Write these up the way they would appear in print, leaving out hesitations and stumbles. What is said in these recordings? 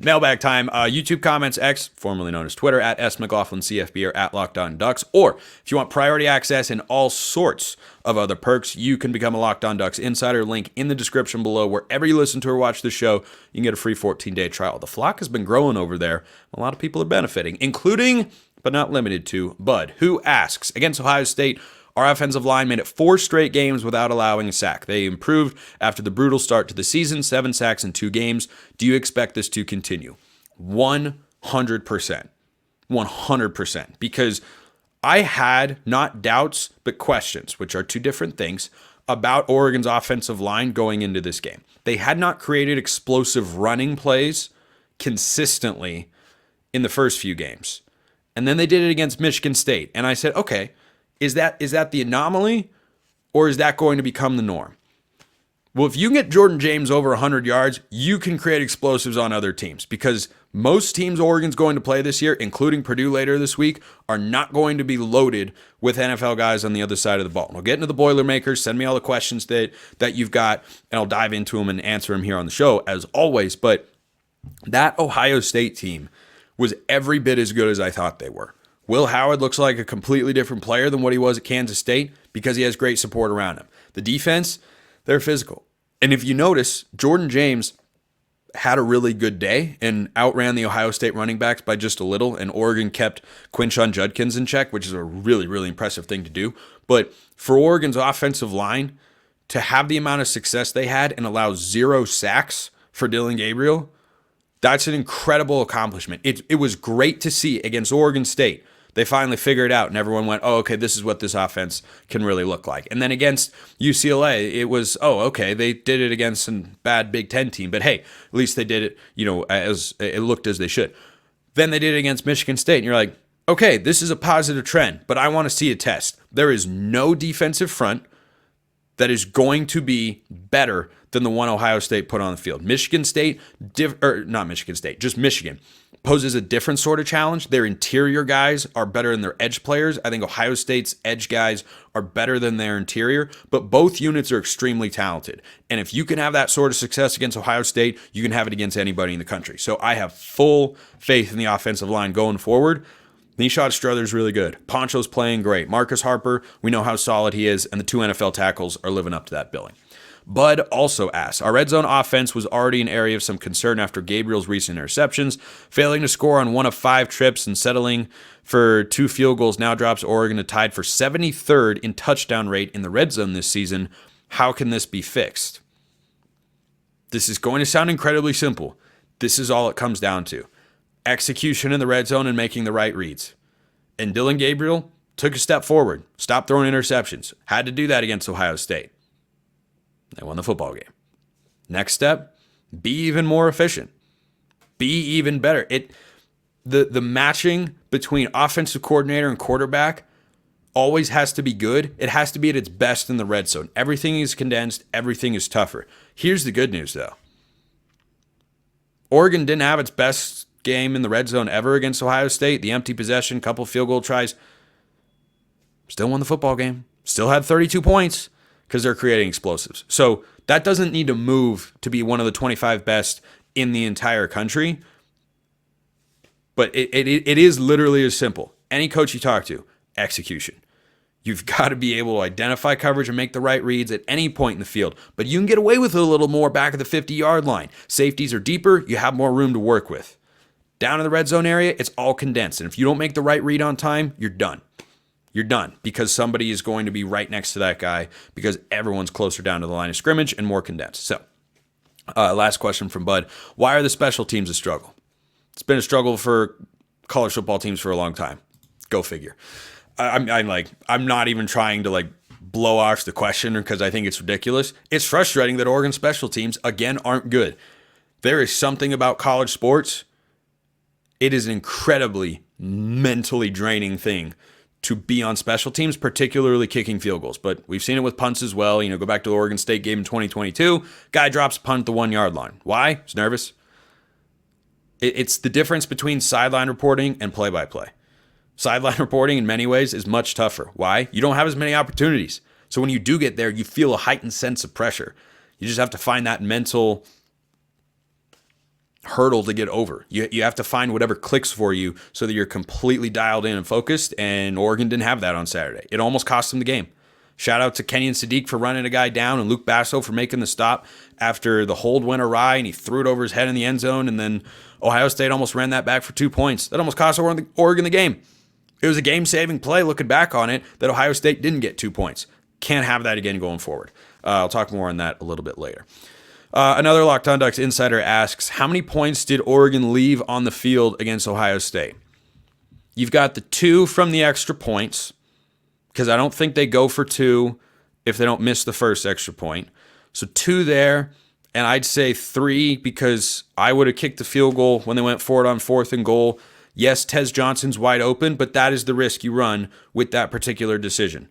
Mailbag time. YouTube comments, X, formerly known as Twitter, at @SMcLaughlinCFB or at Locked On Ducks. Or if you want priority access and all sorts of other perks, you can become a Locked On Ducks insider. Link in the description below. Wherever you listen to or watch the show, you can get a free 14-day trial. The flock has been growing over there. A lot of people are benefiting, including, but not limited to, Bud, who asks, against Ohio State, our offensive line made it 4 straight games without allowing a sack. They improved after the brutal start to the season, 7 sacks in 2 games. Do you expect this to continue? 100%. 100%. Because I had not doubts, but questions, which are 2 different things, about Oregon's offensive line going into this game. They had not created explosive running plays consistently in the first few games. And then they did it against Michigan State. And I said, okay, is that the anomaly, or is that going to become the norm? Well, if you can get Jordan James over 100 yards, you can create explosives on other teams, because most teams Oregon's going to play this year, including Purdue later this week, are not going to be loaded with NFL guys on the other side of the ball. And we'll get into the Boilermakers. Send me all the questions that you've got, and I'll dive into them and answer them here on the show, as always. But that Ohio State team was every bit as good as I thought they were. Will Howard looks like a completely different player than what he was at Kansas State because he has great support around him. The defense, they're physical. And if you notice, Jordan James had a really good day and outran the Ohio State running backs by just a little, and Oregon kept Quinshon Judkins in check, which is a really, really impressive thing to do. But for Oregon's offensive line to have the amount of success they had and allow 0 sacks for Dylan Gabriel, that's an incredible accomplishment. It was great to see against Oregon State. They finally figured it out, and everyone went, oh, okay, this is what this offense can really look like. And then against UCLA, it was, oh, okay, they did it against a bad Big Ten team, but hey, at least they did it, as it looked as they should. Then they did it against Michigan State, and you're like, okay, this is a positive trend, but I want to see a test. There is no defensive front that is going to be better than the one Ohio State put on the field. Michigan, poses a different sort of challenge. Their interior guys are better than their edge players. I think Ohio State's edge guys are better than their interior, but both units are extremely talented. And if you can have that sort of success against Ohio State, you can have it against anybody in the country. So I have full faith in the offensive line going forward. Nishad Strother's really good. Poncho's playing great. Marcus Harper, we know how solid he is, and the 2 NFL tackles are living up to that billing. Bud also asks, our red zone offense was already an area of some concern after Gabriel's recent interceptions. Failing to score on 1 of 5 trips and settling for 2 field goals now drops Oregon to tied for 73rd in touchdown rate in the red zone this season. How can this be fixed? This is going to sound incredibly simple. This is all it comes down to. Execution in the red zone and making the right reads. And Dylan Gabriel took a step forward, stopped throwing interceptions. Had to do that against Ohio State. They won the football game. Next step, be even more efficient. Be even better. The matching between offensive coordinator and quarterback always has to be good. It has to be at its best in the red zone. Everything is condensed. Everything is tougher. Here's the good news, though. Oregon didn't have its best game in the red zone ever against Ohio State. The empty possession, couple field goal tries. Still won the football game. Still had 32 points. Because they're creating explosives. So that doesn't need to move to be one of the 25 best in the entire country. But it is literally as simple. Any coach you talk to, execution. You've got to be able to identify coverage and make the right reads at any point in the field. But you can get away with it a little more back at the 50-yard line. Safeties are deeper. You have more room to work with. Down in the red zone area, it's all condensed. And if you don't make the right read on time, you're done. You're done because somebody is going to be right next to that guy because everyone's closer down to the line of scrimmage and more condensed. So, last question from Bud. Why are the special teams a struggle? It's been a struggle for college football teams for a long time. Go figure. I'm not even trying to blow off the question because I think it's ridiculous. It's frustrating that Oregon special teams, again, aren't good. There is something about college sports. It is an incredibly mentally draining thing to be on special teams, particularly kicking field goals. But we've seen it with punts as well. Go back to the Oregon State game in 2022. Guy drops a punt at the 1-yard line. Why? He's nervous. It's the difference between sideline reporting and play-by-play. Sideline reporting in many ways is much tougher. Why? You don't have as many opportunities. So when you do get there, you feel a heightened sense of pressure. You just have to find that mental hurdle to get over. You have to find whatever clicks for you so that you're completely dialed in and focused, and Oregon didn't have that on Saturday. It almost cost them the game. Shout out to Kenyon Sadiq for running a guy down and Luke Basso for making the stop after the hold went awry and he threw it over his head in the end zone, and then Ohio State almost ran that back for 2 points. That almost cost Oregon the game. It was a game-saving play looking back on it that Ohio State didn't get 2 points. Can't have that again going forward. I'll talk more on that a little bit later. Another Locked On Ducks insider asks, how many points did Oregon leave on the field against Ohio State? You've got the 2 from the extra points, because I don't think they go for 2 if they don't miss the first extra point. So 2 there, and I'd say 3 because I would have kicked the field goal when they went for it on 4th and goal. Yes, Tez Johnson's wide open, but that is the risk you run with that particular decision.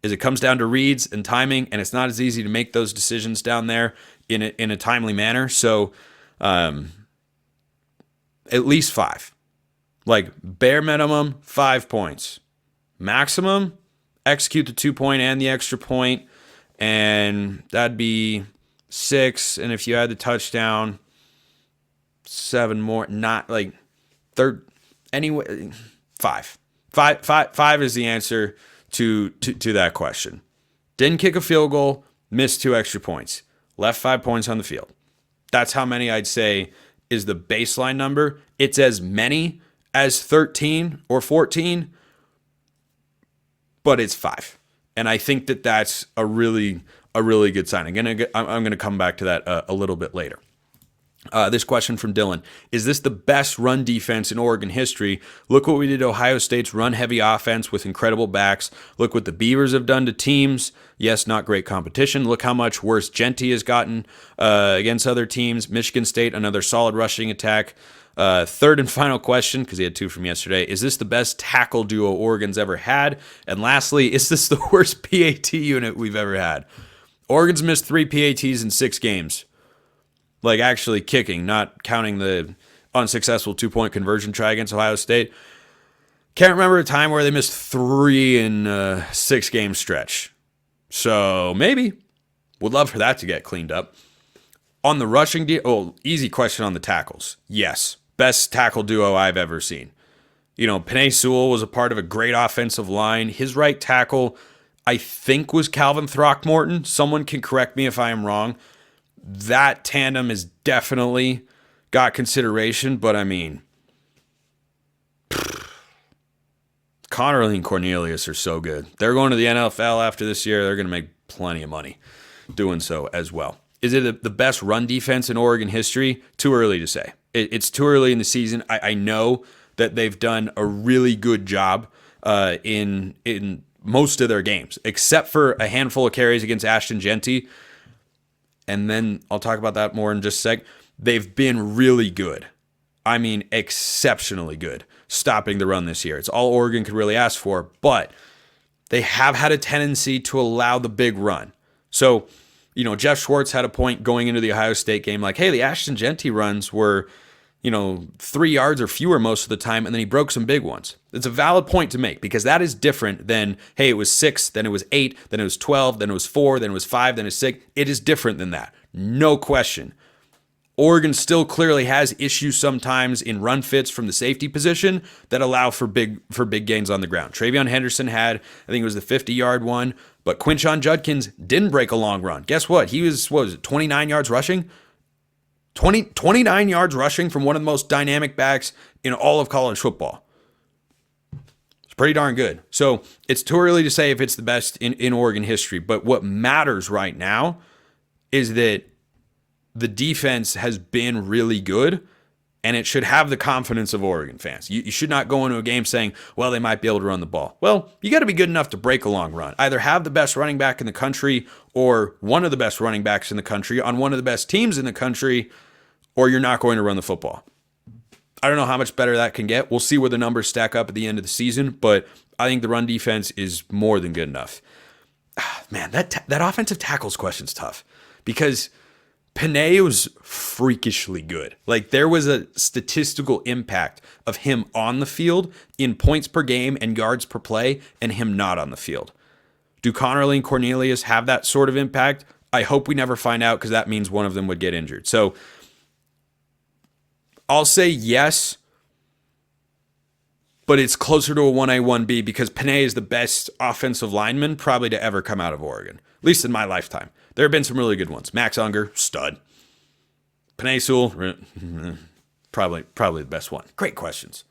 Is it comes down to reads and timing, and it's not as easy to make those decisions down there in a timely manner. So at least 5. Like bare minimum, 5 points. Maximum, execute the 2-point and the extra point, and that'd be 6. And if you had the touchdown, 7 more. Not like third. Anyway, 5. 5 is the answer to that question. Didn't kick a field goal, missed 2 extra points, left 5 points on the field. That's how many I'd say is the baseline number. It's as many as 13 or 14, but it's 5. And I think that that's a really good sign. I'm gonna come back to that a little bit later. This question from Dylan. Is this the best run defense in Oregon history? Look what we did to Ohio State's run-heavy offense with incredible backs. Look what the Beavers have done to teams. Yes, not great competition. Look how much worse Genty has gotten against other teams. Michigan State, another solid rushing attack. Third and final question, because he had 2 from yesterday. Is this the best tackle duo Oregon's ever had? And lastly, is this the worst PAT unit we've ever had? Oregon's missed 3 PATs in 6 games. Like actually kicking, not counting the unsuccessful 2-point conversion try against Ohio State. Can't remember a time where they missed 3 in a 6-game stretch. So maybe. Would love for that to get cleaned up. On the rushing easy question on the tackles. Yes. Best tackle duo I've ever seen. Penei Sewell was a part of a great offensive line. His right tackle, I think, was Calvin Throckmorton. Someone can correct me if I am wrong. That tandem has definitely got consideration, but I mean, Connerly and Cornelius are so good. They're going to the NFL after this year. They're going to make plenty of money doing so as well. Is it the best run defense in Oregon history? Too early to say. It's too early in the season. I know that they've done a really good job in most of their games, except for a handful of carries against Ashton Genty. And then I'll talk about that more in just a sec. They've been really good. I mean, exceptionally good stopping the run this year. It's all Oregon could really ask for, but they have had a tendency to allow the big run. So, Jeff Schwartz had a point going into the Ohio State game like, hey, the Ashton Genty runs were, 3 yards or fewer most of the time, and then he broke some big ones. It's a valid point to make because that is different than, hey, it was 6, then it was 8, then it was 12, then it was 4, then it was 5, then it was 6. It is different than that. No question. Oregon still clearly has issues sometimes in run fits from the safety position that allow for big gains on the ground. Travion Henderson had, I think it was the 50-yard one, but Quinshon Judkins didn't break a long run. Guess what? He was, 29 yards rushing? 29 yards rushing from one of the most dynamic backs in all of college football. It's pretty darn good. So it's too early to say if it's the best in Oregon history, but what matters right now is that the defense has been really good, and it should have the confidence of Oregon fans. You should not go into a game saying, well, they might be able to run the ball. Well, you got to be good enough to break a long run. Either have the best running back in the country or one of the best running backs in the country on one of the best teams in the country, or you're not going to run the football. I don't know how much better that can get. We'll see where the numbers stack up at the end of the season, but I think the run defense is more than good enough. Man, that offensive tackles question's tough because Penei was freakishly good. Like, there was a statistical impact of him on the field in points per game and yards per play and him not on the field. Do Connerly and Cornelius have that sort of impact? I hope we never find out because that means one of them would get injured. So I'll say yes, but it's closer to a 1A, 1B because Panay is the best offensive lineman probably to ever come out of Oregon, at least in my lifetime. There have been some really good ones. Max Unger, stud. Panay Sewell, probably the best one. Great questions.